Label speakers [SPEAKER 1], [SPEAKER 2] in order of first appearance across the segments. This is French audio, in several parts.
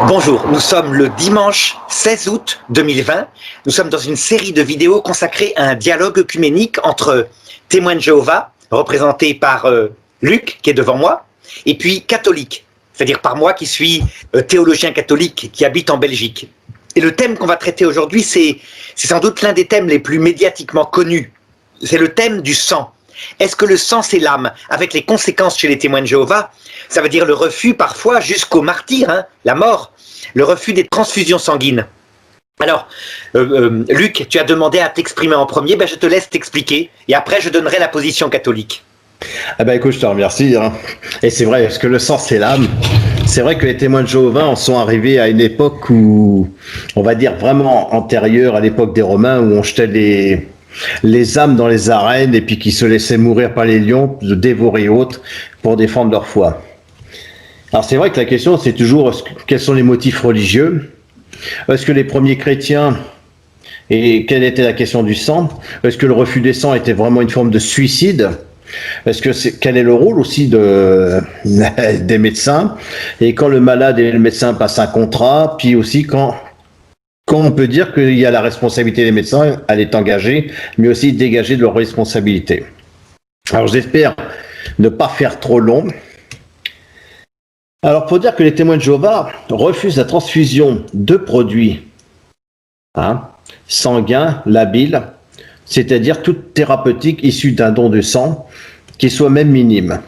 [SPEAKER 1] Bonjour, nous sommes le dimanche 16 août 2020. Nous sommes dans une série de vidéos consacrée à un dialogue œcuménique entre témoins de Jéhovah, représentés par Luc, qui est devant moi, et puis catholiques, c'est-à-dire par moi qui suis théologien catholique qui habite en Belgique. Et le thème qu'on va traiter aujourd'hui, c'est sans doute l'un des thèmes les plus médiatiquement connus. C'est le thème du sang. Est-ce que le sang c'est l'âme? Avec les conséquences chez les témoins de Jéhovah, ça veut dire le refus parfois jusqu'au martyre, la mort, le refus des transfusions sanguines. Alors, Luc, tu as demandé à t'exprimer en premier, je te laisse t'expliquer et après je donnerai la position catholique.
[SPEAKER 2] Écoute, je te remercie. Et c'est vrai, parce que le sang c'est l'âme. C'est vrai que les témoins de Jéhovah en sont arrivés à une époque où, on va dire vraiment antérieure à l'époque des Romains, où on jetait les âmes dans les arènes et puis qui se laissaient mourir par les lions, de dévorer autres pour défendre leur foi. Alors c'est vrai que la question c'est toujours quels sont les motifs religieux? Est-ce que les premiers chrétiens, et quelle était la question du sang? Est-ce que le refus des sangs était vraiment une forme de suicide? Quel est le rôle aussi des médecins? Et quand le malade et le médecin passent un contrat, puis aussi quand on peut dire qu'il y a la responsabilité des médecins, elle est engagée, mais aussi dégagée de leur responsabilité. Alors j'espère ne pas faire trop long. Alors pour dire que les témoins de Jéhovah refusent la transfusion de produits sanguins, labiles, c'est-à-dire toute thérapeutique issue d'un don de sang, qui soit même minime.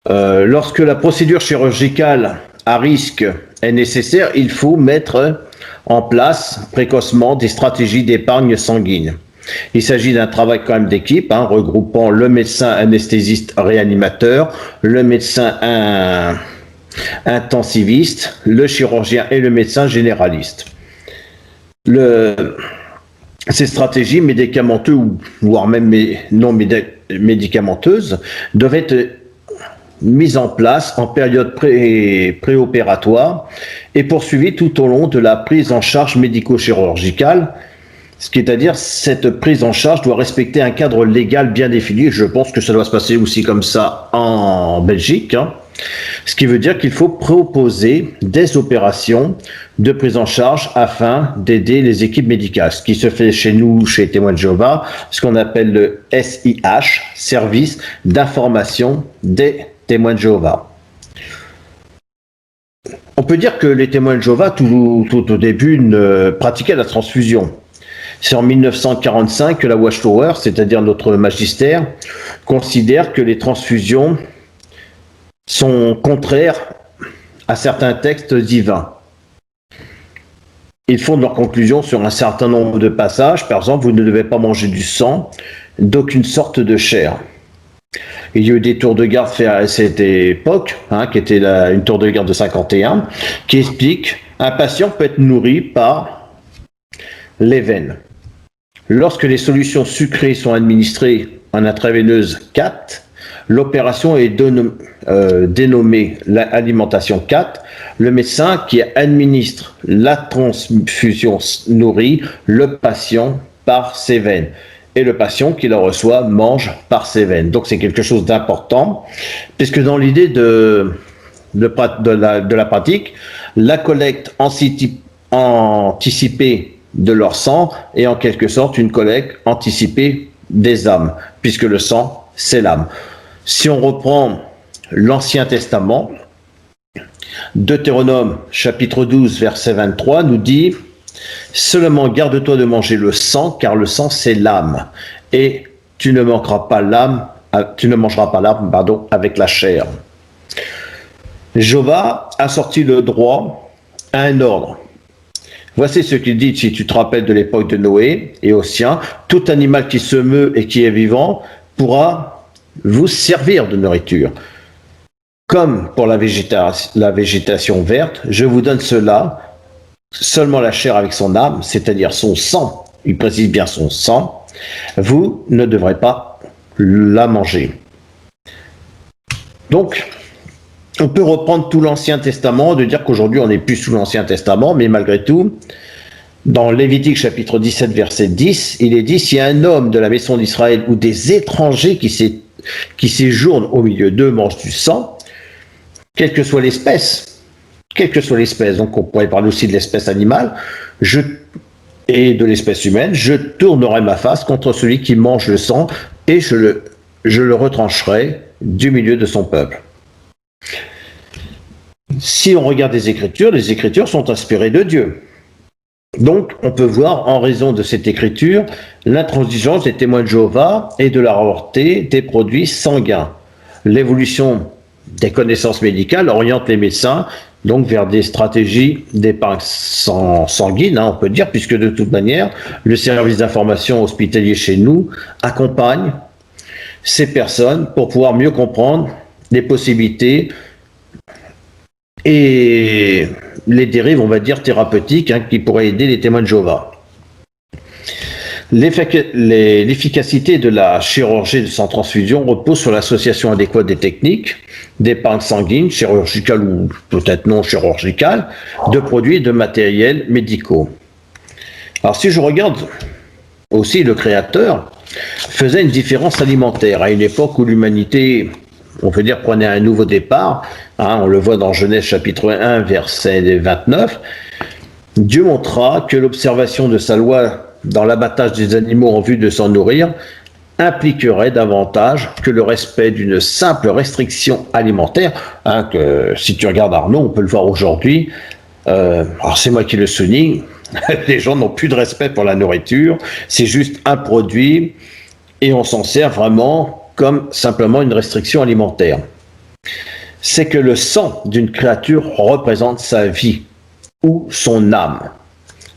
[SPEAKER 2] Lorsque la procédure chirurgicale à risque est nécessaire, il faut mettre en place précocement des stratégies d'épargne sanguine. Il s'agit d'un travail quand même d'équipe, regroupant le médecin anesthésiste réanimateur, le médecin intensiviste, le chirurgien et le médecin généraliste. Ces stratégies médicamenteuses, voire même non médicamenteuses, doivent être mise en place en période préopératoire et poursuivie tout au long de la prise en charge médico-chirurgicale. Ce qui est à dire, cette prise en charge doit respecter un cadre légal bien défini. Je pense que ça doit se passer aussi comme ça en Belgique. Ce qui veut dire qu'il faut proposer des opérations de prise en charge afin d'aider les équipes médicales. Ce qui se fait chez nous, chez les témoins de Jéhovah, ce qu'on appelle le SIH, Service d'information des témoins de Jéhovah. On peut dire que les témoins de Jéhovah, tout au début, pratiquaient la transfusion. C'est en 1945 que la Watchtower, c'est-à-dire notre magistère, considère que les transfusions sont contraires à certains textes divins. Ils fondent leur conclusion sur un certain nombre de passages. Par exemple, vous ne devez pas manger du sang d'aucune sorte de chair. Il y a eu des tours de garde faits à cette époque, qui était une tour de garde de 51, qui explique un patient peut être nourri par les veines. Lorsque les solutions sucrées sont administrées en intraveineuse 4, l'opération est dénommée l'alimentation 4. Le médecin qui administre la transfusion nourrit le patient par ses veines. Et le patient qui la reçoit mange par ses veines. Donc c'est quelque chose d'important, puisque dans l'idée de la pratique, la collecte anticipée de leur sang est en quelque sorte une collecte anticipée des âmes, puisque le sang, c'est l'âme. Si on reprend l'Ancien Testament, Deutéronome chapitre 12 verset 23 nous dit « Seulement garde-toi de manger le sang, car le sang c'est l'âme, et tu ne mangeras pas l'âme avec la chair. » Jéhovah a sorti le droit à un ordre. Voici ce qu'il dit, si tu te rappelles de l'époque de Noé et au sien, tout animal qui se meut et qui est vivant pourra vous servir de nourriture. Comme pour la végétation verte, je vous donne cela, seulement la chair avec son âme, c'est-à-dire son sang, il précise bien son sang, vous ne devrez pas la manger. Donc, on peut reprendre tout l'Ancien Testament, de dire qu'aujourd'hui on n'est plus sous l'Ancien Testament, mais malgré tout, dans Lévitique chapitre 17 verset 10, il est dit « Si un homme de la maison d'Israël ou des étrangers qui séjournent au milieu d'eux mangent du sang, quelle que soit l'espèce, quelle que soit l'espèce, donc on pourrait parler aussi de l'espèce animale, et de l'espèce humaine, je tournerai ma face contre celui qui mange le sang et je le retrancherai du milieu de son peuple. Si on regarde les Écritures sont inspirées de Dieu. Donc, on peut voir, en raison de cette écriture, l'intransigeance des témoins de Jéhovah et de la rareté des produits sanguins. L'évolution des connaissances médicales oriente les médecins donc vers des stratégies d'épargne sanguine, on peut dire, puisque de toute manière, le service d'information hospitalier chez nous accompagne ces personnes pour pouvoir mieux comprendre les possibilités et les dérives, on va dire, thérapeutiques qui pourraient aider les témoins de Jéhovah. L'efficacité de la chirurgie sans transfusion repose sur l'association adéquate des techniques d'épargne sanguine, chirurgicale ou peut-être non chirurgicale, de produits et de matériels médicaux. Alors si je regarde aussi, le Créateur faisait une différence alimentaire à une époque où l'humanité, on peut dire, prenait un nouveau départ. On le voit dans Genèse chapitre 1, verset 29. Dieu montra que l'observation de sa loi dans l'abattage des animaux en vue de s'en nourrir impliquerait davantage que le respect d'une simple restriction alimentaire. Que, si tu regardes Arnaud, on peut le voir aujourd'hui. Alors c'est moi qui le souligne. Les gens n'ont plus de respect pour la nourriture. C'est juste un produit et on s'en sert vraiment comme simplement une restriction alimentaire. C'est que le sang d'une créature représente sa vie ou son âme.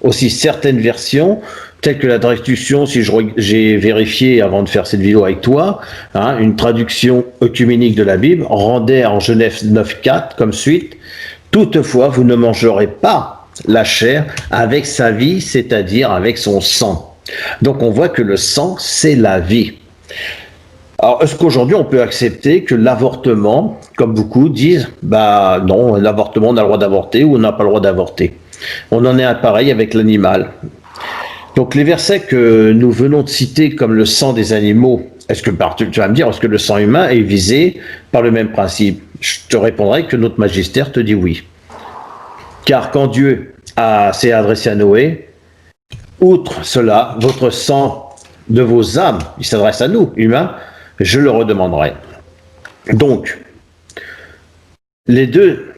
[SPEAKER 2] Aussi, certaines versions, telles que la traduction, si j'ai vérifié avant de faire cette vidéo avec toi, une traduction œcuménique de la Bible, rendait en Genèse 9.4 comme suite, « Toutefois, vous ne mangerez pas la chair avec sa vie, c'est-à-dire avec son sang. » Donc on voit que le sang, c'est la vie. Alors, est-ce qu'aujourd'hui, on peut accepter que l'avortement, comme beaucoup disent, non, l'avortement, on a le droit d'avorter ou on n'a pas le droit d'avorter. On en est à pareil avec l'animal. Donc, les versets que nous venons de citer, comme le sang des animaux, tu vas me dire, est-ce que le sang humain est visé par le même principe? Je te répondrai que notre magistère te dit oui. Car quand Dieu s'est adressé à Noé, outre cela, votre sang de vos âmes, il s'adresse à nous, humains, je le redemanderai. Donc, les deux,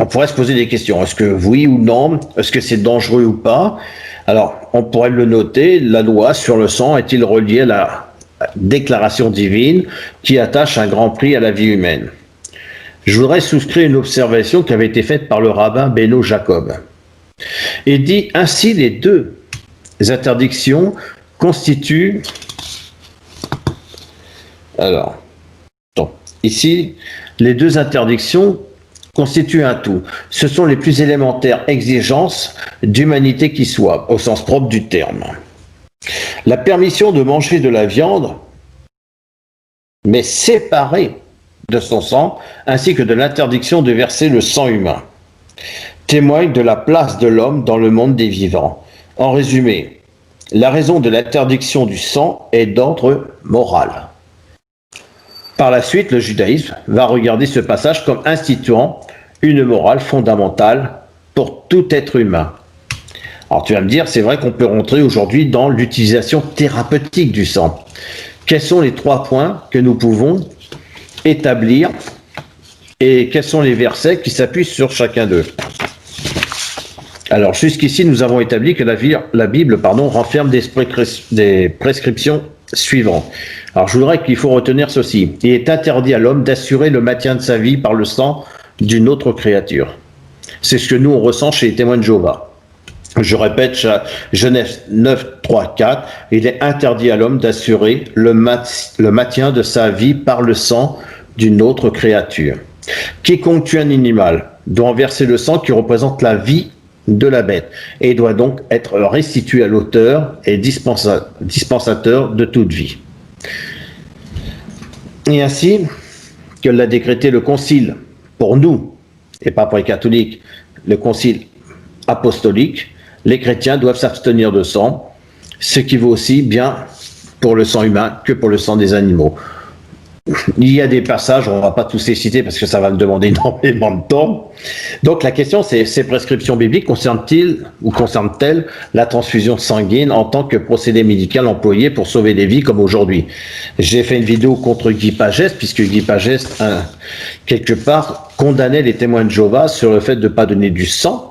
[SPEAKER 2] on pourrait se poser des questions. Est-ce que oui ou non? Est-ce que c'est dangereux ou pas? Alors, on pourrait le noter, la loi sur le sang est-il reliée à la déclaration divine qui attache un grand prix à la vie humaine? Je voudrais souscrire une observation qui avait été faite par le rabbin Beno Jacob. Il dit ainsi les deux interdictions constituent. Alors, ici, les deux interdictions constituent un tout. Ce sont les plus élémentaires exigences d'humanité qui soit, au sens propre du terme. La permission de manger de la viande, mais séparée de son sang, ainsi que de l'interdiction de verser le sang humain, témoigne de la place de l'homme dans le monde des vivants. En résumé, la raison de l'interdiction du sang est d'ordre moral. Par la suite, le judaïsme va regarder ce passage comme instituant une morale fondamentale pour tout être humain. Alors tu vas me dire, c'est vrai qu'on peut rentrer aujourd'hui dans l'utilisation thérapeutique du sang. Quels sont les 3 points que nous pouvons établir et quels sont les versets qui s'appuient sur chacun d'eux? Alors jusqu'ici, nous avons établi que la Bible renferme des prescriptions suivantes. Alors je voudrais qu'il faut retenir ceci. Il est interdit à l'homme d'assurer le maintien de sa vie par le sang d'une autre créature. C'est ce que nous on ressent chez les témoins de Jéhovah. Je répète, Genèse 9, 3, 4, il est interdit à l'homme d'assurer le maintien de sa vie par le sang d'une autre créature. Quiconque tue un animal doit en verser le sang qui représente la vie de la bête et doit donc être restitué à l'auteur et dispensateur de toute vie. Et ainsi que l'a décrété le concile pour nous, et pas pour les catholiques, le concile apostolique, les chrétiens doivent s'abstenir de sang, ce qui vaut aussi bien pour le sang humain que pour le sang des animaux. il y a des passages, on ne va pas tous les citer parce que ça va me demander énormément de temps. Donc la question c'est, ces prescriptions bibliques concernent-elles la transfusion sanguine en tant que procédé médical employé pour sauver des vies comme aujourd'hui? J'ai fait une vidéo contre Guy Pagès, puisque Guy Pagès, quelque part, condamnait les témoins de Jéhovah sur le fait de ne pas donner du sang,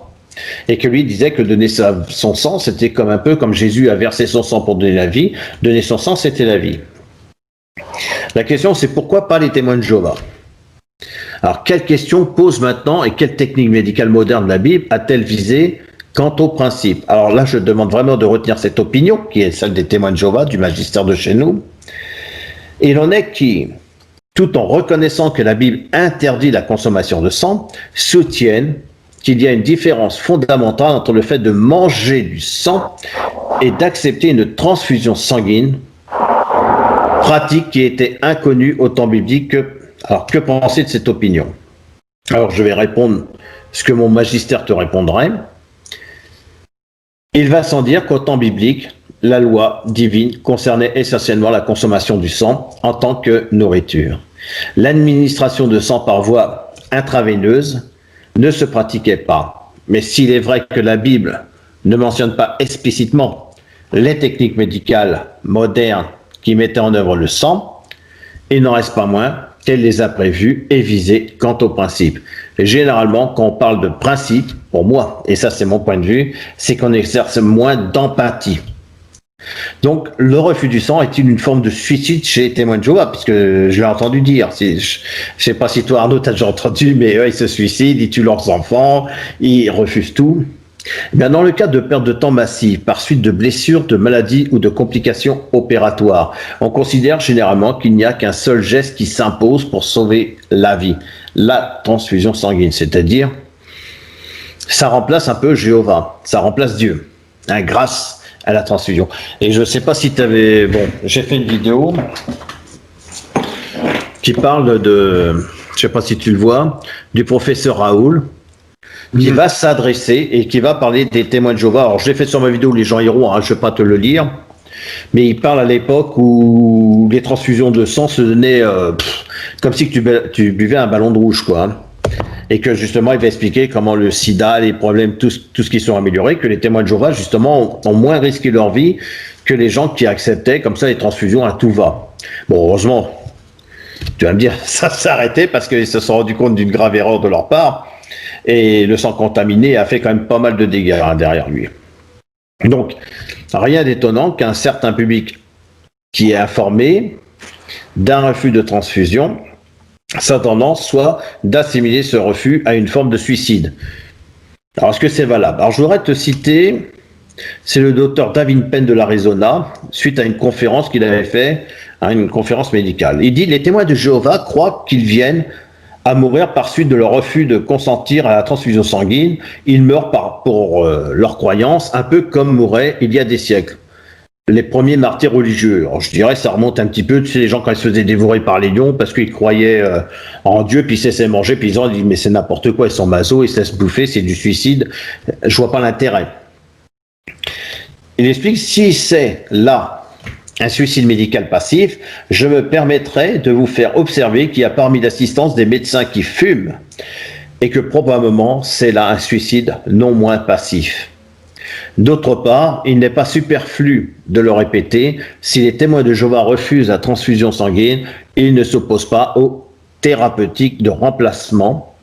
[SPEAKER 2] et que lui disait que donner son sang, c'était comme un peu comme Jésus a versé son sang pour donner la vie, donner son sang, c'était la vie. La question, c'est pourquoi pas les témoins de Jéhovah? Alors, quelle question pose maintenant et quelle technique médicale moderne de la Bible a-t-elle visé quant au principe? Alors là, je demande vraiment de retenir cette opinion, qui est celle des témoins de Jéhovah, du magistère de chez nous. Il en est qui, tout en reconnaissant que la Bible interdit la consommation de sang, soutiennent qu'il y a une différence fondamentale entre le fait de manger du sang et d'accepter une transfusion sanguine, pratique qui était inconnue au temps biblique. Alors, que penser de cette opinion? Alors, je vais répondre ce que mon magistère te répondrait. Il va sans dire qu'au temps biblique, la loi divine concernait essentiellement la consommation du sang en tant que nourriture. L'administration de sang par voie intraveineuse ne se pratiquait pas. Mais s'il est vrai que la Bible ne mentionne pas explicitement les techniques médicales modernes qui mettaient en œuvre le sang, il n'en reste pas moins qu'elle les a prévues et visées quant au principe. Et généralement, quand on parle de principe, pour moi, et ça c'est mon point de vue, c'est qu'on exerce moins d'empathie. Donc, le refus du sang est-il une forme de suicide chez les témoins de Jéhovah? Puisque je l'ai entendu dire. Je ne sais pas si toi, Arnaud, tu as déjà entendu, mais eux, ils se suicident, ils tuent leurs enfants, ils refusent tout. Bien, dans le cas de perte de temps massive par suite de blessures, de maladies ou de complications opératoires, on considère généralement qu'il n'y a qu'un seul geste qui s'impose pour sauver la vie, la transfusion sanguine, c'est-à-dire ça remplace un peu Jéhovah, ça remplace Dieu, grâce à la transfusion. Et je ne sais pas si tu avais... Bon, j'ai fait une vidéo qui parle de... Je ne sais pas si tu le vois, du professeur Raoul, qui va s'adresser et qui va parler des témoins de Jéhovah. Alors, je l'ai fait sur ma vidéo, les gens iront, je ne vais pas te le lire, mais il parle à l'époque où les transfusions de sang se donnaient comme si tu buvais un ballon de rouge, quoi. Et que justement, il va expliquer comment le sida, les problèmes, tout ce qui sont améliorés, que les témoins de Jéhovah, justement, ont moins risqué leur vie que les gens qui acceptaient comme ça les transfusions à tout va. Bon, heureusement, tu vas me dire, ça s'est arrêté parce qu'ils se sont rendus compte d'une grave erreur de leur part. Et le sang contaminé a fait quand même pas mal de dégâts derrière lui. Donc, rien d'étonnant qu'un certain public qui est informé d'un refus de transfusion, sa tendance soit d'assimiler ce refus à une forme de suicide. Alors, est-ce que c'est valable? Alors, je voudrais te citer, c'est le docteur David Penn de l'Arizona, suite à une conférence qu'il avait faite, une conférence médicale. Il dit, les témoins de Jéhovah croient qu'ils viennent à mourir par suite de leur refus de consentir à la transfusion sanguine. Ils meurent pour leur croyance, un peu comme mouraient il y a des siècles les premiers martyrs religieux. Alors, je dirais ça remonte un petit peu, tu sais, les gens quand ils se faisaient dévorer par les lions parce qu'ils croyaient en Dieu, puis ils se laissaient manger, puis ils ont dit mais c'est n'importe quoi, ils sont masos, ils se laissent bouffer, c'est du suicide, je vois pas l'intérêt. Il explique, si c'est là un suicide médical passif, je me permettrai de vous faire observer qu'il y a parmi l'assistance des médecins qui fument et que probablement c'est là un suicide non moins passif. D'autre part, il n'est pas superflu de le répéter, si les témoins de Jéhovah refusent la transfusion sanguine, ils ne s'opposent pas aux thérapeutiques de remplacement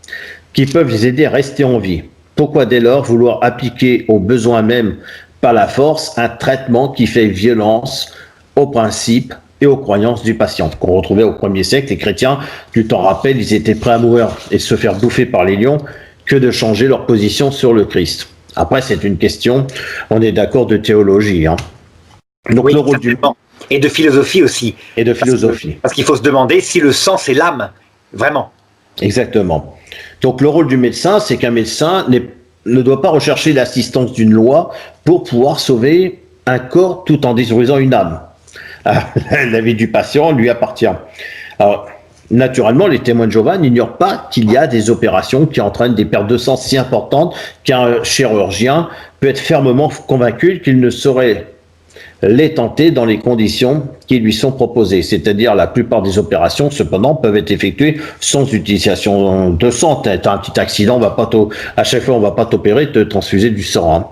[SPEAKER 2] qui peuvent les aider à rester en vie. Pourquoi dès lors vouloir appliquer aux besoins même par la force un traitement qui fait violence aux principes et aux croyances du patient, qu'on retrouvait au 1er siècle. Les chrétiens, tu t'en rappelles, ils étaient prêts à mourir et se faire bouffer par les lions que de changer leur position sur le Christ. Après, c'est une question, on est d'accord, de théologie. Hein. Donc,
[SPEAKER 1] oui,
[SPEAKER 2] le rôle du...
[SPEAKER 1] Et de philosophie aussi.
[SPEAKER 2] Et de philosophie.
[SPEAKER 1] Parce qu'il faut se demander si le sang, c'est l'âme, vraiment.
[SPEAKER 2] Exactement. Donc, le rôle du médecin, c'est qu'un médecin ne doit pas rechercher l'assistance d'une loi pour pouvoir sauver un corps tout en détruisant une âme. La vie du patient lui appartient. Alors, naturellement, les témoins de Jéhovah n'ignorent pas qu'il y a des opérations qui entraînent des pertes de sang si importantes qu'un chirurgien peut être fermement convaincu qu'il ne saurait les tenter dans les conditions qui lui sont proposées. C'est-à-dire la plupart des opérations, cependant, peuvent être effectuées sans utilisation de sang. T'as un petit accident, à chaque fois on va pas t'opérer, te transfuser du sang. Hein.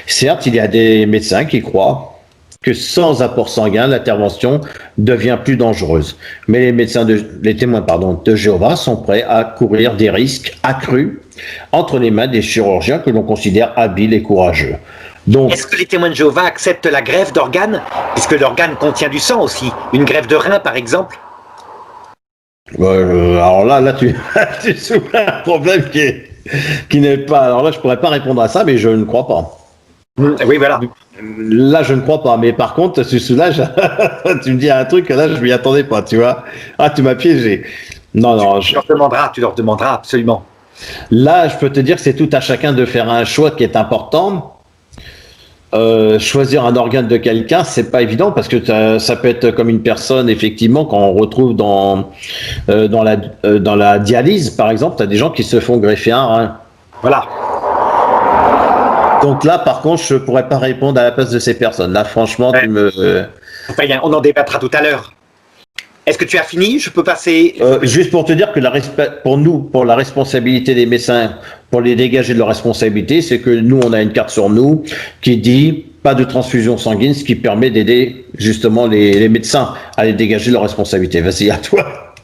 [SPEAKER 2] Certes, il y a des médecins qui croient que sans apport sanguin, l'intervention devient plus dangereuse. Mais les témoins de Jéhovah sont prêts à courir des risques accrus entre les mains des chirurgiens que l'on considère habiles et courageux. Donc,
[SPEAKER 1] est-ce que les témoins de Jéhovah acceptent la greffe d'organes? Puisque l'organe contient du sang aussi. Une greffe de rein, par exemple?
[SPEAKER 2] Alors là, tu soulèves un problème qui n'est pas... Alors là, je pourrais pas répondre à ça, mais je ne crois pas.
[SPEAKER 1] Oui, voilà.
[SPEAKER 2] Là, je ne crois pas. Mais par contre, tu soulages. Tu me dis un truc que là, je m'y attendais pas, tu vois. Ah, tu m'as piégé. Non.
[SPEAKER 1] Tu leur demanderas, absolument.
[SPEAKER 2] Là, je peux te dire que c'est tout à chacun de faire un choix qui est important. Choisir un organe de quelqu'un, c'est pas évident parce que ça peut être comme une personne, effectivement, quand on retrouve dans la dialyse, par exemple, tu as des gens qui se font greffer un rein.
[SPEAKER 1] Voilà.
[SPEAKER 2] Donc là, par contre, je pourrais pas répondre à la place de ces personnes. Là, franchement,
[SPEAKER 1] tu me... Enfin, on en débattra tout à l'heure. Est-ce que tu as fini? Je peux passer...
[SPEAKER 2] Juste pour te dire que pour la responsabilité des médecins, pour les dégager de leur responsabilité, c'est que nous, on a une carte sur nous qui dit pas de transfusion sanguine, ce qui permet d'aider justement les médecins à les dégager de leur responsabilité. Vas-y, à toi.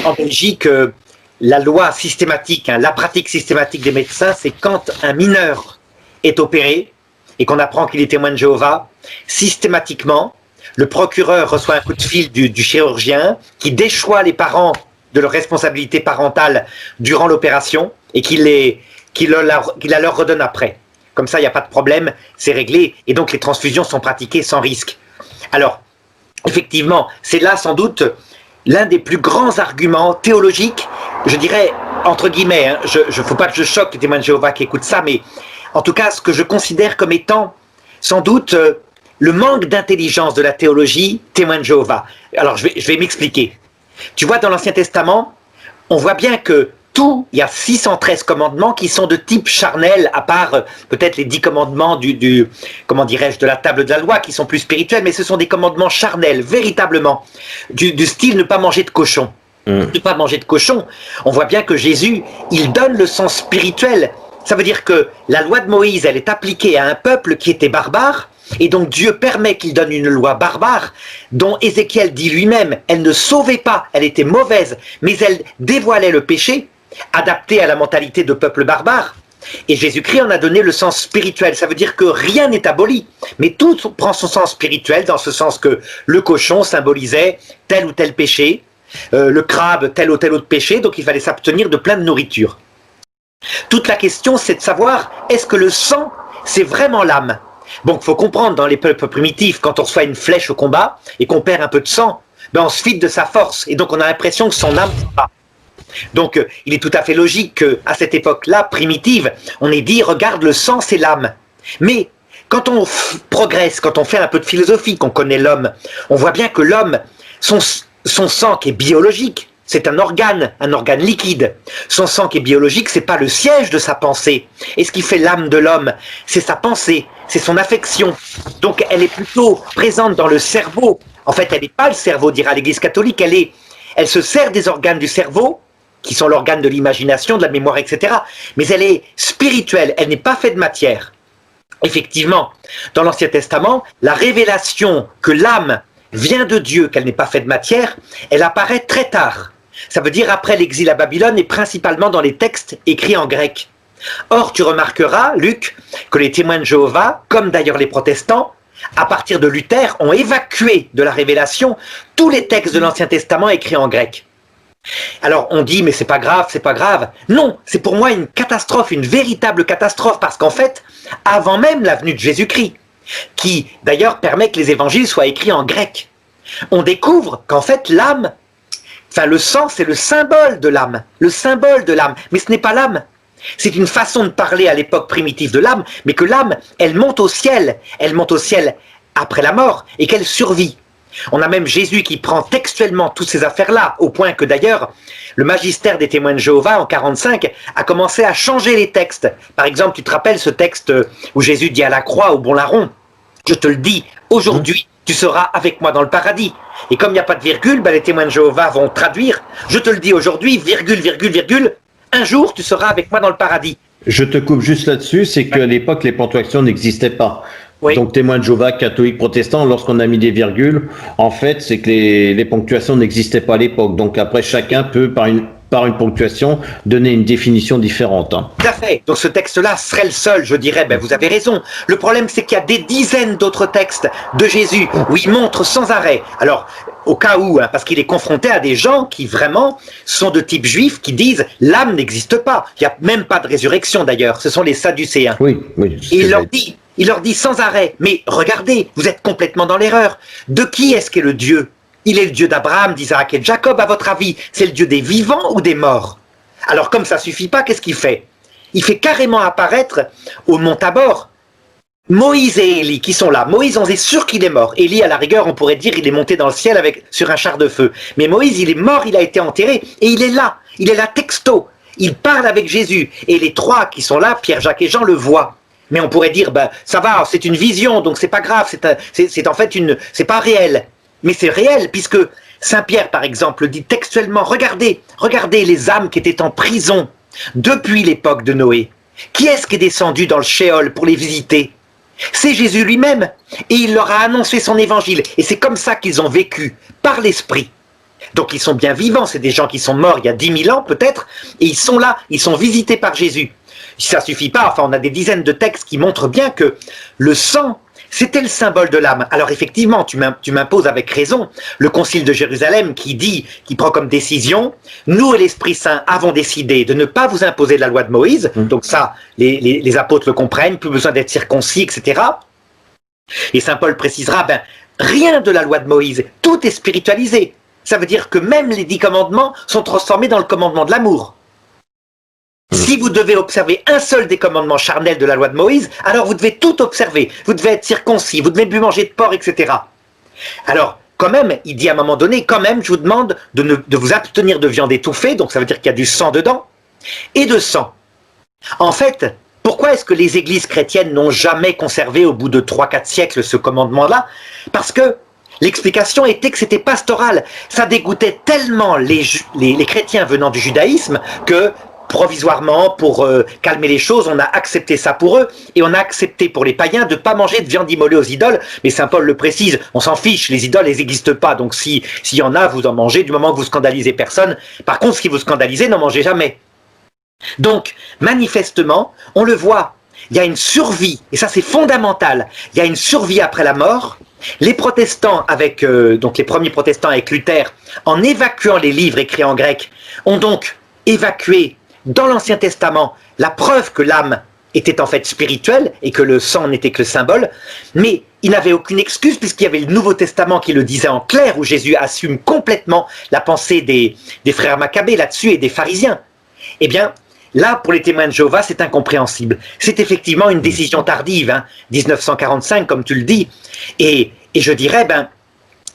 [SPEAKER 1] En Belgique, la loi systématique, la pratique systématique des médecins, c'est quand un mineur est opéré et qu'on apprend qu'il est témoin de Jéhovah, systématiquement, le procureur reçoit un coup de fil du chirurgien qui déchoit les parents de leur responsabilité parentale durant l'opération et qui la leur redonne après. Comme ça, il n'y a pas de problème, c'est réglé. Et donc, les transfusions sont pratiquées sans risque. Alors, effectivement, c'est là sans doute l'un des plus grands arguments théologiques, je dirais, entre guillemets, faut pas que je choque les témoins de Jéhovah qui écoutent ça, mais en tout cas, ce que je considère comme étant sans doute le manque d'intelligence de la théologie témoin de Jéhovah. Alors, je vais m'expliquer. Tu vois, dans l'Ancien Testament, on voit bien que il y a 613 commandements qui sont de type charnel, à part peut-être les 10 commandements comment dirais-je, de la table de la loi, qui sont plus spirituels, mais ce sont des commandements charnels, véritablement, du style ne pas manger de cochon. Ne pas manger de cochon. On voit bien que Jésus, il donne le sens spirituel. Ça veut dire que la loi de Moïse, elle est appliquée à un peuple qui était barbare, et donc Dieu permet qu'il donne une loi barbare, dont Ézéchiel dit lui-même, elle ne sauvait pas, elle était mauvaise, mais elle dévoilait le péché, adapté à la mentalité de peuple barbare. Et Jésus-Christ en a donné le sens spirituel. Ça veut dire que rien n'est aboli, mais tout prend son sens spirituel, dans ce sens que le cochon symbolisait tel ou tel péché, le crabe tel ou tel autre péché, donc il fallait s'abstenir de plein de nourriture. Toute la question, c'est de savoir, est-ce que le sang, c'est vraiment l'âme? Donc il faut comprendre, dans les peuples primitifs, quand on reçoit une flèche au combat et qu'on perd un peu de sang, on se vide de sa force, et donc on a l'impression que son âme ne va pas. Donc il est tout à fait logique qu'à cette époque-là, primitive, on ait dit, regarde, le sang, c'est l'âme. Mais quand on progresse, quand on fait un peu de philosophie, qu'on connaît l'homme, on voit bien que l'homme, son sang qui est biologique, c'est un organe liquide. Son sang qui est biologique, c'est pas le siège de sa pensée. Et ce qui fait l'âme de l'homme, c'est sa pensée, c'est son affection. Donc elle est plutôt présente dans le cerveau. En fait, elle n'est pas le cerveau, dira l'Église catholique, elle se sert des organes du cerveau, qui sont l'organe de l'imagination, de la mémoire, etc. Mais elle est spirituelle, elle n'est pas faite de matière. Effectivement, dans l'Ancien Testament, la révélation que l'âme vient de Dieu, qu'elle n'est pas faite de matière, elle apparaît très tard. Ça veut dire après l'exil à Babylone et principalement dans les textes écrits en grec. Or, tu remarqueras, Luc, que les témoins de Jéhovah, comme d'ailleurs les protestants, à partir de Luther, ont évacué de la révélation tous les textes de l'Ancien Testament écrits en grec. Alors on dit, mais c'est pas grave, c'est pas grave. Non, c'est pour moi une catastrophe, une véritable catastrophe, parce qu'en fait, avant même la venue de Jésus-Christ, qui d'ailleurs permet que les évangiles soient écrits en grec, on découvre qu'en fait l'âme, enfin le sang, c'est le symbole de l'âme, mais ce n'est pas l'âme. C'est une façon de parler à l'époque primitive de l'âme, mais que l'âme, elle monte au ciel après la mort, et qu'elle survit. On a même Jésus qui prend textuellement toutes ces affaires-là, au point que d'ailleurs, le magistère des témoins de Jéhovah, en 45, a commencé à changer les textes. Par exemple, tu te rappelles ce texte où Jésus dit à la croix, au bon larron, Je te le dis, aujourd'hui, tu seras avec moi dans le paradis. Et comme il n'y a pas de virgule, les témoins de Jéhovah vont traduire, je te le dis aujourd'hui, virgule, virgule, virgule, un jour tu seras avec moi dans le paradis.
[SPEAKER 2] Je te coupe juste là-dessus, c'est qu'à l'époque, les ponctuations n'existaient pas.
[SPEAKER 1] Oui.
[SPEAKER 2] Donc, témoins de Jéhovah, catholiques, protestants, lorsqu'on a mis des virgules, en fait, c'est que les ponctuations n'existaient pas à l'époque. Donc, après, chacun peut, par une ponctuation, donner une définition différente.
[SPEAKER 1] Tout à fait. Donc, ce texte-là serait le seul, je dirais, vous avez raison. Le problème, c'est qu'il y a des dizaines d'autres textes de Jésus où il montre sans arrêt. Alors, au cas où, parce qu'il est confronté à des gens qui vraiment sont de type juif, qui disent l'âme n'existe pas. Il n'y a même pas de résurrection d'ailleurs. Ce sont les Sadducéens.
[SPEAKER 2] Oui.
[SPEAKER 1] Et il leur dit sans arrêt, mais regardez, vous êtes complètement dans l'erreur. De qui est-ce qu'est le Dieu? Il est le Dieu d'Abraham, d'Isaac et de Jacob, à votre avis. C'est le Dieu des vivants ou des morts? Alors comme ça suffit pas, qu'est-ce qu'il fait? Il fait carrément apparaître au mont Tabor Moïse et Élie qui sont là. Moïse, on est sûr qu'il est mort. Élie, à la rigueur, on pourrait dire il est monté dans le ciel sur un char de feu. Mais Moïse, il est mort, il a été enterré et il est là. Il est là texto. Il parle avec Jésus. Et les trois qui sont là, Pierre, Jacques et Jean, le voient. Mais on pourrait dire, ça va, c'est une vision, donc c'est pas grave, c'est en fait c'est pas réel. Mais c'est réel, puisque Saint Pierre, par exemple, dit textuellement, regardez les âmes qui étaient en prison depuis l'époque de Noé. Qui est-ce qui est descendu dans le Sheol pour les visiter? C'est Jésus lui-même. Et il leur a annoncé son évangile. Et c'est comme ça qu'ils ont vécu, par l'Esprit. Donc ils sont bien vivants, c'est des gens qui sont morts il y a 10 000 ans peut-être, et ils sont là, ils sont visités par Jésus. Ça suffit pas, on a des dizaines de textes qui montrent bien que le sang, c'était le symbole de l'âme. Alors effectivement, tu m'imposes avec raison le Concile de Jérusalem qui prend comme décision, nous et l'Esprit Saint avons décidé de ne pas vous imposer la loi de Moïse, donc ça, les apôtres le comprennent, plus besoin d'être circoncis, etc. Et Saint Paul précisera, rien de la loi de Moïse, tout est spiritualisé. Ça veut dire que même les 10 commandements sont transformés dans le commandement de l'amour. Si vous devez observer un seul des commandements charnels de la loi de Moïse, alors vous devez tout observer. Vous devez être circoncis, vous devez plus manger de porc, etc. Alors, quand même, il dit à un moment donné, quand même, je vous demande de vous abstenir de viande étouffée, donc ça veut dire qu'il y a du sang dedans, et de sang. En fait, pourquoi est-ce que les églises chrétiennes n'ont jamais conservé au bout de 3-4 siècles ce commandement-là? Parce que l'explication était que c'était pastoral. Ça dégoûtait tellement les chrétiens venant du judaïsme que provisoirement, pour calmer les choses, on a accepté ça pour eux, et on a accepté pour les païens de ne pas manger de viande immolée aux idoles, mais Saint Paul le précise, on s'en fiche, les idoles, elles n'existent pas, donc s'il y en a, vous en mangez, du moment que vous scandalisez personne. Par contre, ce qui vous scandalisez, n'en mangez jamais. Donc, manifestement, on le voit, il y a une survie, et ça c'est fondamental, il y a une survie après la mort. Les protestants, donc les premiers protestants avec Luther, en évacuant les livres écrits en grec, ont donc évacué dans l'Ancien Testament la preuve que l'âme était en fait spirituelle et que le sang n'était que le symbole, mais il n'avait aucune excuse puisqu'il y avait le Nouveau Testament qui le disait en clair, où Jésus assume complètement la pensée des frères Maccabées là-dessus et des pharisiens. Eh bien, là, pour les témoins de Jéhovah, c'est incompréhensible. C'est effectivement une décision tardive, 1945, comme tu le dis, et je dirais,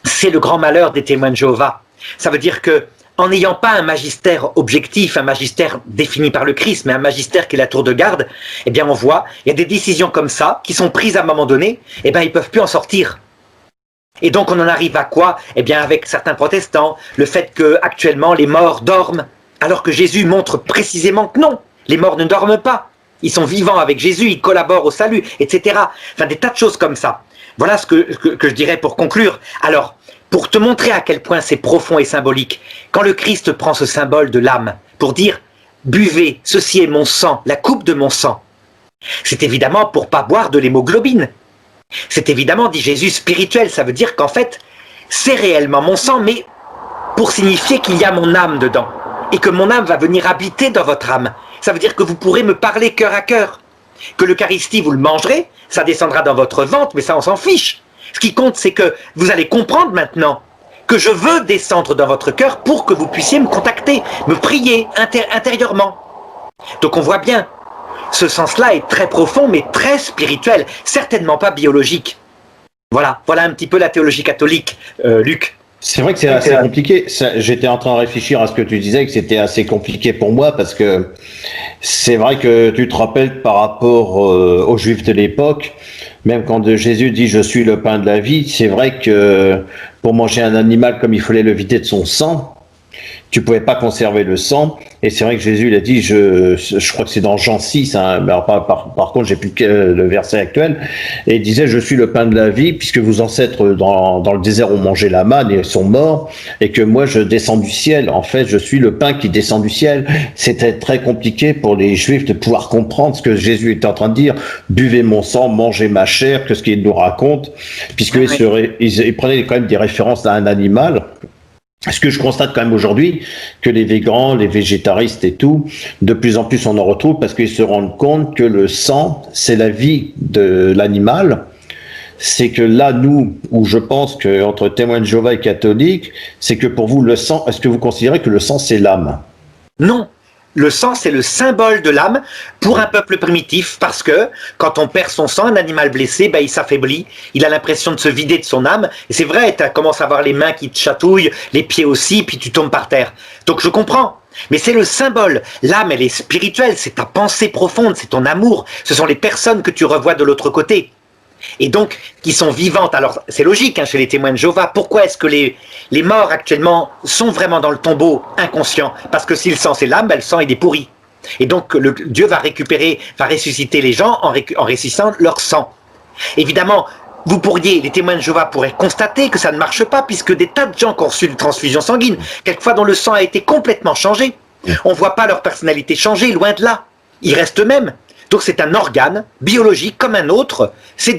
[SPEAKER 1] c'est le grand malheur des témoins de Jéhovah. Ça veut dire que en n'ayant pas un magistère objectif, un magistère défini par le Christ, mais un magistère qui est la tour de garde, eh bien on voit, il y a des décisions comme ça, qui sont prises à un moment donné, eh bien ils ne peuvent plus en sortir. Et donc on en arrive à quoi? Eh bien avec certains protestants, le fait que actuellement les morts dorment, alors que Jésus montre précisément que non, les morts ne dorment pas. Ils sont vivants avec Jésus, ils collaborent au salut, etc. Enfin des tas de choses comme ça. Voilà ce que je dirais pour conclure. Alors, pour te montrer à quel point c'est profond et symbolique, quand le Christ prend ce symbole de l'âme pour dire « buvez, ceci est mon sang, la coupe de mon sang », c'est évidemment pour pas boire de l'hémoglobine. C'est évidemment, dit Jésus, spirituel, ça veut dire qu'en fait, c'est réellement mon sang, mais pour signifier qu'il y a mon âme dedans, et que mon âme va venir habiter dans votre âme. Ça veut dire que vous pourrez me parler cœur à cœur. Que l'Eucharistie, vous le mangerez, ça descendra dans votre ventre, mais ça, on s'en fiche. Ce qui compte, c'est que vous allez comprendre maintenant que je veux descendre dans votre cœur pour que vous puissiez me contacter, me prier intérieurement. Donc on voit bien, ce sens-là est très profond, mais très spirituel, certainement pas biologique. Voilà un petit peu la théologie catholique, Luc.
[SPEAKER 2] C'est vrai que c'est assez compliqué. J'étais en train de réfléchir à ce que tu disais, que c'était assez compliqué pour moi, parce que c'est vrai que tu te rappelles par rapport aux Juifs de l'époque, Même quand Jésus dit je suis le pain de la vie, c'est vrai que pour manger un animal comme il fallait le vider de son sang, tu pouvais pas conserver le sang. Et c'est vrai que Jésus il a dit, je crois que c'est dans Jean 6, hein, alors par contre j'ai plus le verset actuel, et il disait je suis le pain de la vie, puisque vos ancêtres dans le désert ont mangé la manne et sont morts, et que moi je descends du ciel. En fait, je suis le pain qui descend du ciel. C'était très compliqué pour les Juifs de pouvoir comprendre ce que Jésus était en train de dire. Buvez mon sang, mangez ma chair, que ce qu'il nous raconte, puisqu'ils ils prenaient quand même des références à un animal. Ce que je constate quand même aujourd'hui, que les végans, les végétaristes et tout, de plus en plus on en retrouve parce qu'ils se rendent compte que le sang, c'est la vie de l'animal. C'est que là, nous, où je pense que entre témoins de Jéhovah et catholiques, c'est que pour vous, le sang, est-ce que vous considérez que le sang, c'est l'âme?
[SPEAKER 1] Non. Le sang, c'est le symbole de l'âme pour un peuple primitif, parce que quand on perd son sang, un animal blessé, ben, il s'affaiblit, il a l'impression de se vider de son âme, et c'est vrai, tu commences à avoir les mains qui te chatouillent, les pieds aussi, puis tu tombes par terre. Donc je comprends, mais c'est le symbole. L'âme, elle est spirituelle, c'est ta pensée profonde, c'est ton amour, ce sont les personnes que tu revois de l'autre côté. Et donc, qui sont vivantes. Alors, c'est logique, hein, chez les témoins de Jéhovah. Pourquoi est-ce que les morts actuellement sont vraiment dans le tombeau inconscient? Parce que si le sang c'est l'âme, ben, le sang il est pourri. Et donc, Dieu va ressusciter les gens en ressuscitant leur sang. Évidemment, les témoins de Jéhovah pourraient constater que ça ne marche pas, puisque des tas de gens qui ont reçu une transfusion sanguine, quelquefois dont le sang a été complètement changé, on ne voit pas leur personnalité changer, loin de là. Ils restent eux-mêmes. Donc c'est un organe biologique comme un autre, c'est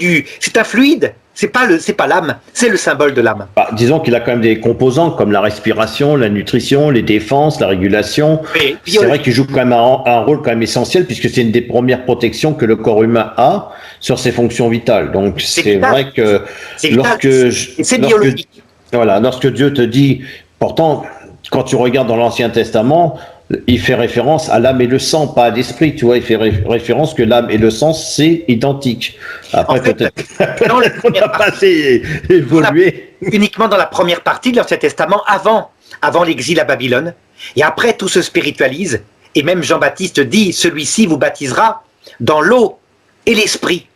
[SPEAKER 1] un fluide, c'est pas l'âme, c'est le symbole de l'âme.
[SPEAKER 2] Bah, disons qu'il a quand même des composants comme la respiration, la nutrition, les défenses, la régulation. C'est vrai qu'il joue quand même un rôle quand même essentiel, puisque c'est une des premières protections que le corps humain a sur ses fonctions vitales. Donc c'est vrai que
[SPEAKER 1] c'est biologique.
[SPEAKER 2] Lorsque Dieu te dit, pourtant, quand tu regardes dans l'Ancien Testament, il fait référence à l'âme et le sang, pas à l'esprit, tu vois, il fait référence que l'âme et le sang, c'est identique. Après, peut-être qu'on n'a pas assez évolué.
[SPEAKER 1] Uniquement dans la première partie de l'Ancien Testament, avant l'exil à Babylone, et après tout se spiritualise, et même Jean-Baptiste dit, celui-ci vous baptisera dans l'eau et l'esprit,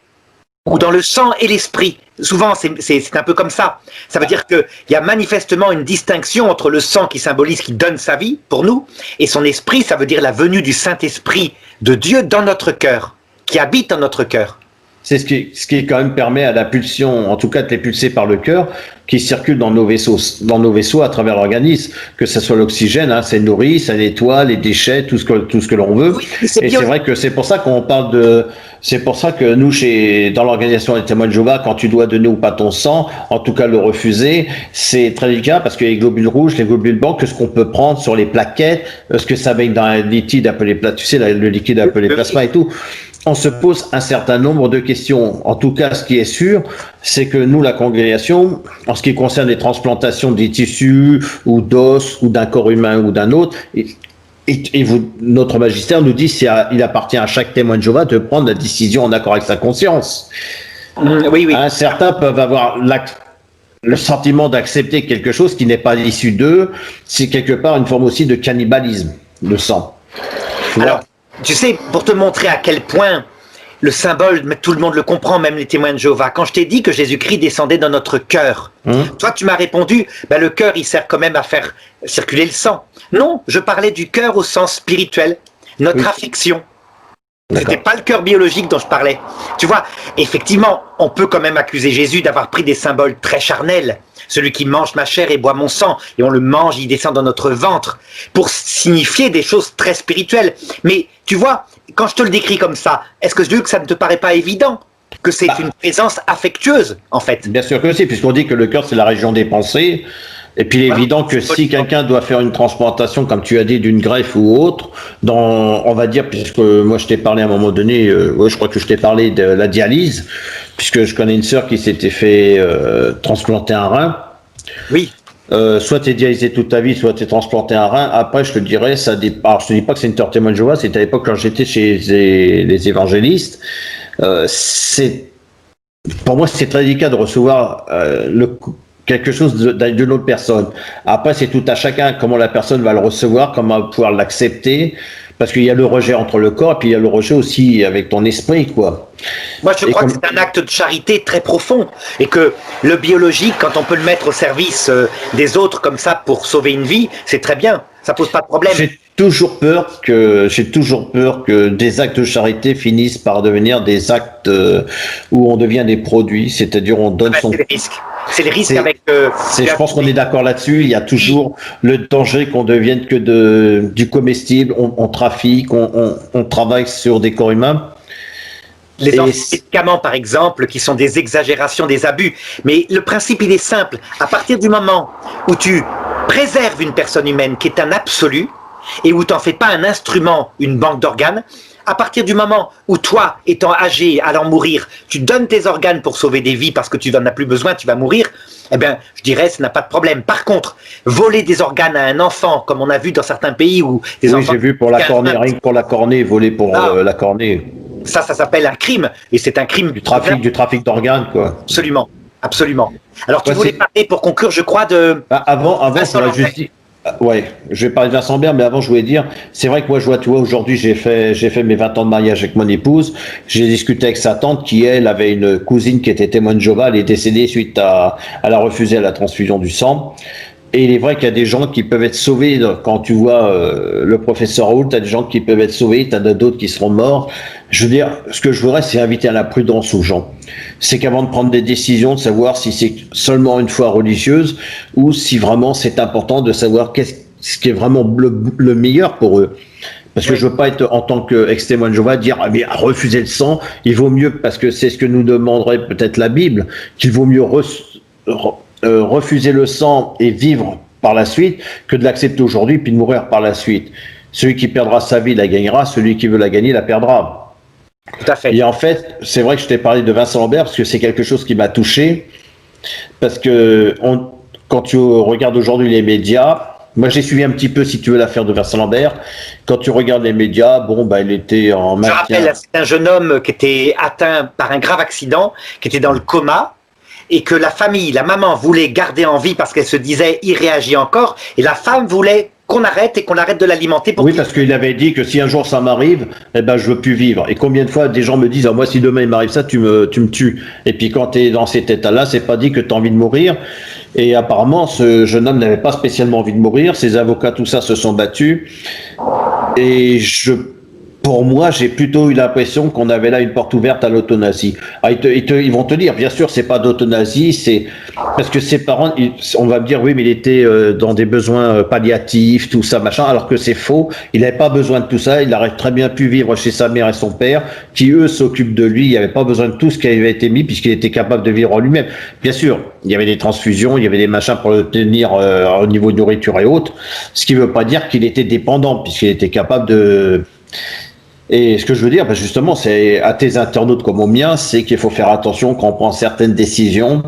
[SPEAKER 1] ou dans le sang et l'esprit. Souvent, c'est un peu comme ça. Ça veut dire qu'il y a manifestement une distinction entre le sang qui symbolise, qui donne sa vie pour nous, et son esprit, ça veut dire la venue du Saint-Esprit de Dieu dans notre cœur, qui habite en notre cœur.
[SPEAKER 2] C'est ce qui quand même permet à la pulsion, en tout cas d'être pulsé par le cœur, qui circule dans nos vaisseaux à travers l'organisme, que ce soit l'oxygène, hein, c'est nourri, ça nettoie les déchets, tout ce que l'on veut. Oui, et c'est vrai que c'est pour ça qu'on parle c'est pour ça que nous, dans l'organisation des témoins de Jéhovah, quand tu dois donner ou pas ton sang, en tout cas le refuser, c'est très délicat parce que les globules rouges, les globules blancs, que ce qu'on peut prendre sur les plaquettes, ce que ça baigne dans un liquide appelé le liquide appelé plasma et tout. On se pose un certain nombre de questions. En tout cas, ce qui est sûr, c'est que nous, la congrégation, en ce qui concerne les transplantations des tissus ou d'os ou d'un corps humain ou d'un autre, notre magistère nous dit qu'il appartient à chaque témoin de Jéhovah de prendre la décision en accord avec sa conscience. Oui. Certains peuvent avoir le sentiment d'accepter quelque chose qui n'est pas issu d'eux. C'est quelque part une forme aussi de cannibalisme, le sang.
[SPEAKER 1] Alors, tu sais, pour te montrer à quel point le symbole, tout le monde le comprend, même les témoins de Jéhovah. Quand je t'ai dit que Jésus-Christ descendait dans notre cœur, toi tu m'as répondu, le cœur il sert quand même à faire circuler le sang. Non, je parlais du cœur au sens spirituel, notre affection. C'était pas le cœur biologique dont je parlais. Tu vois, effectivement, on peut quand même accuser Jésus d'avoir pris des symboles très charnels. Celui qui mange ma chair et boit mon sang, et on le mange, il descend dans notre ventre, pour signifier des choses très spirituelles. Mais tu vois, quand je te le décris comme ça, est-ce que ça ne te paraît pas évident que c'est une présence affectueuse, en fait?
[SPEAKER 2] Bien sûr que si, puisqu'on dit que le cœur, c'est la région des pensées. Et puis il est évident que si quelqu'un doit faire une transplantation, comme tu as dit, d'une greffe ou autre, on va dire, puisque moi je t'ai parlé à un moment donné, je crois que je t'ai parlé de la dialyse, puisque je connais une sœur qui s'était fait transplanter un rein.
[SPEAKER 1] Oui.
[SPEAKER 2] Soit tu es dialysé toute ta vie, soit tu es transplanté un rein. Après, je te dirais, ça dépend. Alors, je te dis pas que c'est une témoin de Jéhovah, c'était à l'époque quand j'étais chez les évangélistes. Pour moi, c'est très délicat de recevoir quelque chose d'une autre personne. Après, c'est tout à chacun comment la personne va le recevoir, comment pouvoir l'accepter. Parce qu'il y a le rejet entre le corps, et puis il y a le rejet aussi avec ton esprit, quoi.
[SPEAKER 1] Moi, je crois que c'est un acte de charité très profond et que le biologique, quand on peut le mettre au service des autres comme ça pour sauver une vie, c'est très bien. Ça pose pas de problème.
[SPEAKER 2] J'ai toujours peur que des actes de charité finissent par devenir des actes où on devient des produits, c'est-à-dire on donne son.
[SPEAKER 1] C'est les risques. C'est les risques avec.
[SPEAKER 2] Je pense qu'on est d'accord là-dessus. Il y a toujours le danger qu'on devienne que du comestible. On trafique, on travaille sur des corps humains.
[SPEAKER 1] Les médicaments, par exemple, qui sont des exagérations, des abus. Mais le principe, il est simple. À partir du moment où tu préserves une personne humaine qui est un absolu et où tu n'en fais pas un instrument, une banque d'organes, à partir du moment où toi, étant âgé, allant mourir, tu donnes tes organes pour sauver des vies parce que tu n'en as plus besoin, tu vas mourir, eh bien, je dirais, ça n'a pas de problème. Par contre, voler des organes à un enfant, comme on a vu dans certains pays où des enfants...
[SPEAKER 2] Oui, j'ai vu pour la cornée, rien que pour la cornée, voler pour la cornée.
[SPEAKER 1] Ça s'appelle un crime, et c'est un crime...
[SPEAKER 2] Du trafic d'organes, quoi.
[SPEAKER 1] Absolument, absolument. Alors, tu voulais parler, pour conclure, je crois, de...
[SPEAKER 2] Avant, je voudrais juste dire... Ouais, je vais parler de Vincent Lambert, mais avant je voulais dire, c'est vrai que moi je vois, tu vois, aujourd'hui j'ai fait mes 20 ans de mariage avec mon épouse, j'ai discuté avec sa tante qui elle avait une cousine qui était témoin de Jéhovah, elle est décédée suite à elle a refusé la transfusion du sang. Et il est vrai qu'il y a des gens qui peuvent être sauvés, quand tu vois le professeur Raoult, tu as des gens qui peuvent être sauvés, tu as d'autres qui seront morts. Je veux dire, ce que je voudrais, c'est inviter à la prudence aux gens. C'est qu'avant de prendre des décisions, de savoir si c'est seulement une foi religieuse ou si vraiment c'est important de savoir ce qui est vraiment le meilleur pour eux. Parce que je veux pas être, en tant qu'ex-témoin de Jéhovah, dire, ah, mais refuser le sang, il vaut mieux, parce que c'est ce que nous demanderait peut-être la Bible, qu'il vaut mieux refuser le sang et vivre par la suite que de l'accepter aujourd'hui puis de mourir par la suite. Celui qui perdra sa vie la gagnera, celui qui veut la gagner la perdra.
[SPEAKER 1] Tout à fait.
[SPEAKER 2] Et en fait, c'est vrai que je t'ai parlé de Vincent Lambert parce que c'est quelque chose qui m'a touché. Parce que quand tu regardes aujourd'hui les médias, moi j'ai suivi un petit peu, si tu veux, l'affaire de Vincent Lambert. Quand tu regardes les médias, bon, bah, il était en maintien.
[SPEAKER 1] Je rappelle, c'est un jeune homme qui était atteint par un grave accident, qui était dans le coma, et que la famille, la maman voulait garder en vie parce qu'elle se disait, il réagit encore, et la femme voulait qu'on arrête et qu'on arrête de l'alimenter.
[SPEAKER 2] Oui, parce qu'il avait dit que si un jour ça m'arrive, eh ben je veux plus vivre. Et combien de fois des gens me disent, ah, moi si demain il m'arrive ça, tu me tues. Et puis quand tu es dans cet état-là, c'est pas dit que tu as envie de mourir. Et apparemment, ce jeune homme n'avait pas spécialement envie de mourir. Ses avocats, tout ça, se sont battus. Et pour moi, j'ai plutôt eu l'impression qu'on avait là une porte ouverte à l'euthanasie. Ah, ils vont te dire, bien sûr, c'est pas d'euthanasie, c'est parce que ses parents, on va me dire, oui, mais il était dans des besoins palliatifs, tout ça, machin, alors que c'est faux. Il n'avait pas besoin de tout ça. Il aurait très bien pu vivre chez sa mère et son père, qui eux s'occupent de lui. Il n'y avait pas besoin de tout ce qui avait été mis, puisqu'il était capable de vivre en lui-même. Bien sûr, il y avait des transfusions, il y avait des machins pour le tenir au niveau de nourriture et autres. Ce qui ne veut pas dire qu'il était dépendant, puisqu'il était capable de... Et ce que je veux dire, justement, c'est à tes internautes comme au mien, c'est qu'il faut faire attention quand on prend certaines décisions,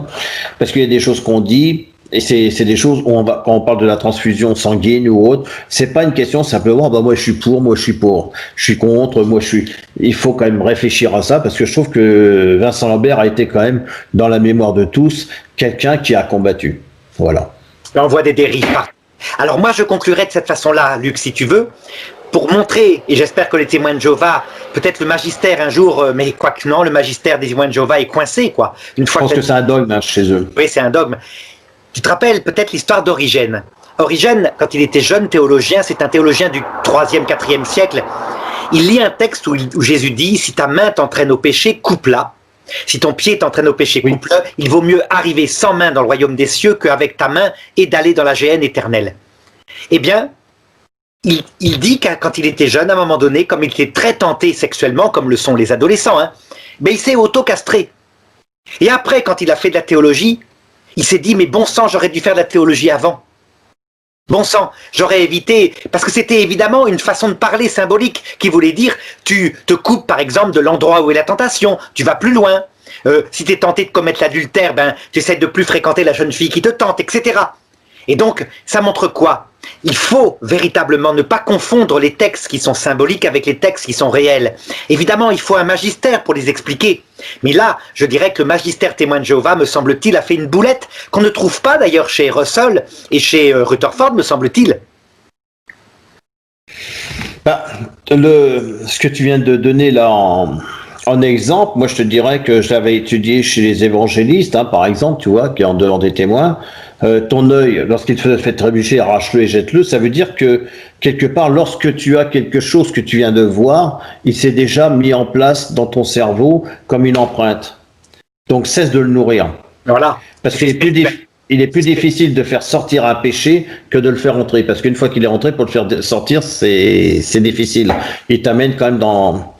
[SPEAKER 2] parce qu'il y a des choses qu'on dit, et c'est des choses où quand on parle de la transfusion sanguine ou autre, c'est pas une question simplement, bah moi je suis pour, moi je suis pour, je suis contre, moi je suis. Il faut quand même réfléchir à ça, parce que je trouve que Vincent Lambert a été quand même, dans la mémoire de tous, quelqu'un qui a combattu. Voilà.
[SPEAKER 1] Là, on voit des dérives. Alors moi je conclurai de cette façon-là, Luc, si tu veux. Pour montrer, et j'espère que les témoins de Jéhovah, peut-être le magistère un jour, mais quoique non, le magistère des témoins de Jéhovah est coincé, quoi.
[SPEAKER 2] Une fois je pense que c'est un dogme chez eux.
[SPEAKER 1] Oui, c'est un dogme. Tu te rappelles peut-être l'histoire d'Origène. Origène, quand il était jeune théologien, c'est un théologien du 3e, 4e siècle, il lit un texte où Jésus dit, si ta main t'entraîne au péché, coupe-la. Si ton pied t'entraîne au péché, coupe-le. Il vaut mieux arriver sans main dans le royaume des cieux qu'avec ta main et d'aller dans la géhenne éternelle. Eh bien, il dit que quand il était jeune, à un moment donné, comme il était très tenté sexuellement, comme le sont les adolescents, mais il s'est auto-castré. Et après, quand il a fait de la théologie, il s'est dit, mais bon sang, j'aurais dû faire de la théologie avant. Bon sang, j'aurais évité, parce que c'était évidemment une façon de parler symbolique qui voulait dire, tu te coupes par exemple de l'endroit où est la tentation, tu vas plus loin. Si tu es tenté de commettre l'adultère, tu essaies de plus fréquenter la jeune fille qui te tente, etc. Et donc, ça montre quoi? Il faut véritablement ne pas confondre les textes qui sont symboliques avec les textes qui sont réels. Évidemment, il faut un magistère pour les expliquer. Mais là, je dirais que le magistère témoin de Jéhovah, me semble-t-il, a fait une boulette qu'on ne trouve pas d'ailleurs chez Russell et chez Rutherford, me semble-t-il.
[SPEAKER 2] Bah, ce que tu viens de donner là en exemple, moi je te dirais que je l'avais étudié chez les évangélistes, hein, par exemple, tu vois, qui est en dehors des témoins. Ton œil, lorsqu'il te fait trébucher, arrache-le et jette-le. Ça veut dire que quelque part, lorsque tu as quelque chose que tu viens de voir, il s'est déjà mis en place dans ton cerveau comme une empreinte. Donc cesse de le nourrir.
[SPEAKER 1] Voilà.
[SPEAKER 2] Parce qu'il est il est plus difficile de faire sortir un péché que de le faire entrer. Parce qu'une fois qu'il est rentré, pour le faire sortir, c'est difficile. Il t'amène quand même dans...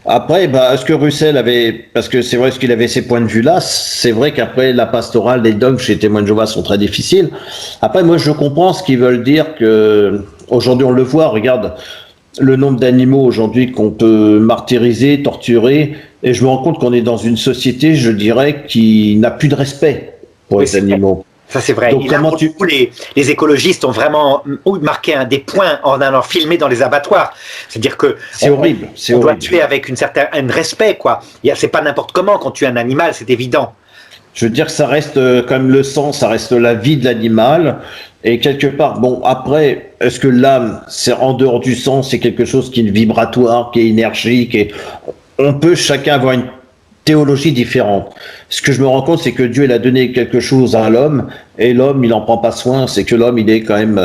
[SPEAKER 2] Après, bah, est-ce que Russell avait... Parce que c'est vrai, est-ce qu'il avait ces points de vue-là? C'est vrai qu'après, la pastorale, les dogmes chez Témoins de Jéhovah sont très difficiles. Après, moi, je comprends ce qu'ils veulent dire que... Aujourd'hui, on le voit, regarde le nombre d'animaux aujourd'hui qu'on peut martyriser, torturer, et je me rends compte qu'on est dans une société, je dirais, qui n'a plus de respect pour les animaux.
[SPEAKER 1] Ça, c'est vrai.
[SPEAKER 2] Donc, comment
[SPEAKER 1] les écologistes ont vraiment marqué des points en allant filmer dans les abattoirs. C'est-à-dire que
[SPEAKER 2] c'est horrible.
[SPEAKER 1] On doit tuer avec un respect, quoi. C'est pas n'importe comment quand tu es un animal, c'est évident.
[SPEAKER 2] Je veux dire que ça reste quand même le sang, ça reste la vie de l'animal. Et quelque part, bon, après, est-ce que l'âme, c'est en dehors du sang, c'est quelque chose qui est vibratoire, qui est énergique, et on peut chacun avoir une théologie différente. Ce que je me rends compte, c'est que Dieu, il a donné quelque chose à l'homme, et l'homme, il n'en prend pas soin, c'est que l'homme, il est quand même...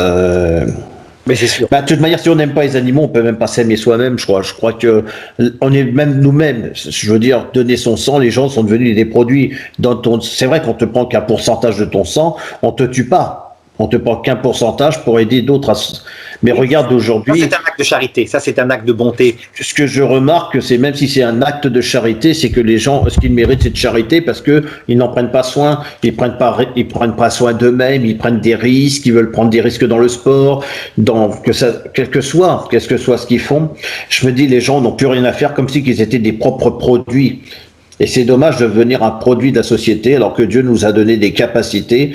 [SPEAKER 1] Mais c'est sûr.
[SPEAKER 2] Bah, de toute manière, si on n'aime pas les animaux, on peut même pas s'aimer soi-même, je crois. Je crois que on est même nous-mêmes. Je veux dire, donner son sang, les gens sont devenus des produits. C'est vrai qu'on te prend qu'un pourcentage de ton sang, on te tue pas. On te prend qu'un pourcentage pour aider d'autres à... Mais regarde aujourd'hui...
[SPEAKER 1] Ça, c'est un acte de charité. Ça, c'est un acte de bonté.
[SPEAKER 2] Ce que je remarque, c'est même si c'est un acte de charité, c'est que les gens, ce qu'ils méritent, c'est de charité parce que ils n'en prennent pas soin. Ils prennent pas soin d'eux-mêmes. Ils prennent des risques. Ils veulent prendre des risques dans le sport, quel que soit ce qu'ils font. Je me dis, les gens n'ont plus rien à faire comme si qu'ils étaient des propres produits. Et c'est dommage de devenir un produit de la société alors que Dieu nous a donné des capacités.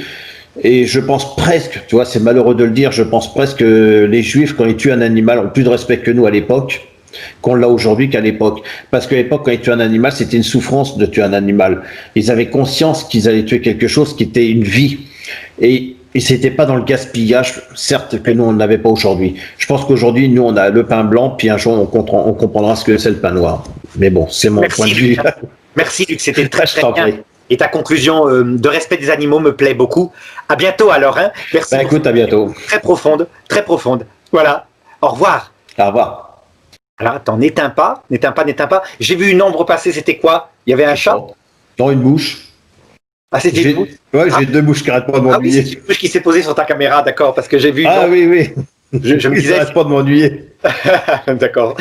[SPEAKER 2] Et je pense presque, tu vois, c'est malheureux de le dire, je pense presque que les Juifs, quand ils tuent un animal, ont plus de respect que nous à l'époque, qu'on l'a aujourd'hui qu'à l'époque. Parce qu'à l'époque, quand ils tuaient un animal, c'était une souffrance de tuer un animal. Ils avaient conscience qu'ils allaient tuer quelque chose qui était une vie. Et c'était pas dans le gaspillage, certes, que nous, on n'avait pas aujourd'hui. Je pense qu'aujourd'hui, nous, on a le pain blanc, puis un jour, on comprendra ce que c'est le pain noir. Mais bon, c'est mon point de vue.
[SPEAKER 1] Merci, Luc, c'était très bien. Et ta conclusion de respect des animaux me plaît beaucoup. À bientôt alors. Hein. Merci.
[SPEAKER 2] Bah, écoute, à bientôt.
[SPEAKER 1] Très profonde, très profonde. Voilà. Au revoir.
[SPEAKER 2] Au revoir.
[SPEAKER 1] Alors attends, n'éteins pas. J'ai vu une ombre passer, c'était quoi? Il y avait un chat?
[SPEAKER 2] Dans une mouche.
[SPEAKER 1] Ah, c'était une mouche?
[SPEAKER 2] Ouais, j'ai deux mouches qui arrêtent pas de m'ennuyer.
[SPEAKER 1] Ah oui, c'est une mouche qui s'est posée sur ta caméra, d'accord, parce que j'ai vu...
[SPEAKER 2] Ah oui.
[SPEAKER 1] Je me disais...
[SPEAKER 2] Ça arrête pas de m'ennuyer.
[SPEAKER 1] D'accord.